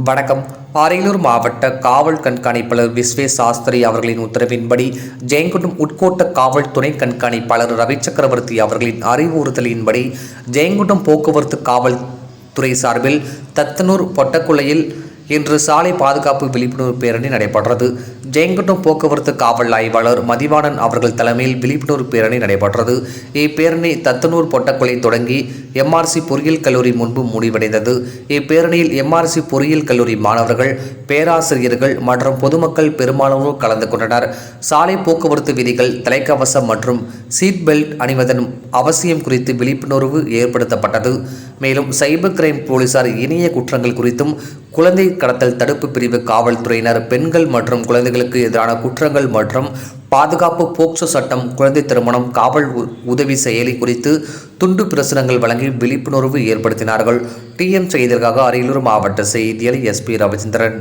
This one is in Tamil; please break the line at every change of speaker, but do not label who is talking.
வணக்கம். அரியலூர் மாவட்ட காவல் கண்காணிப்பாளர் விஸ்வேஷ் சாஸ்திரி அவர்களின் உத்தரவின்படி ஜெயங்கொண்டம் உட்கோட்ட காவல் துணை கண்காணிப்பாளர் ரவி சக்கரவர்த்தி அவர்களின் அறிவுறுத்தலின்படி ஜெயங்கொண்டம் போக்குவரத்து காவல் துறை சார்பில் தத்தனூர் பொட்டக்குளையில் இன்று சாலை பாதுகாப்பு விழிப்புணர்வு பேரணி நடைபெற்றது. ஜெயங்கொண்டம் போக்குவரத்து காவல் ஆய்வாளர் மதிவாணன் அவர்கள் தலைமையில் விழிப்புணர்வு பேரணி நடைபெற்றது. இப்பேரணி தத்தனூர் பொட்டக்குளை தொடங்கி எம்ஆர்சி பொறியியல் கல்லூரி முன்பு முடிவடைந்தது. இப்பேரணியில் எம்ஆர்சி பொறியியல் கல்லூரி மாணவர்கள், பேராசிரியர்கள் மற்றும் பொதுமக்கள் பெரும்பாலானோர் கலந்து கொண்டனர். சாலை போக்குவரத்து விதிகள், தலைக்கவசம் மற்றும் சீட் பெல்ட் அணிவதன் அவசியம் குறித்து விழிப்புணர்வு ஏற்படுத்தப்பட்டது. மேலும் சைபர் கிரைம் போலீசார் இணைய குற்றங்கள் குறித்தும், குழந்தை கடத்தல் தடுப்பு பிரிவு காவல்துறையினர் பெண்கள் மற்றும் குழந்தைகளுக்கு எதிரான குற்றங்கள் மற்றும் பாதுகாப்பு போக்சோ சட்டம், குழந்தை திருமணம், காவல் உதவி செயலி குறித்து துண்டு பிரசுரங்கள் வழங்கி விழிப்புணர்வு ஏற்படுத்தினார்கள். டிஎம் செய்திகளுக்காக அரியலூர் மாவட்ட செய்தியாளர் எஸ்பி ரவிச்சந்திரன்.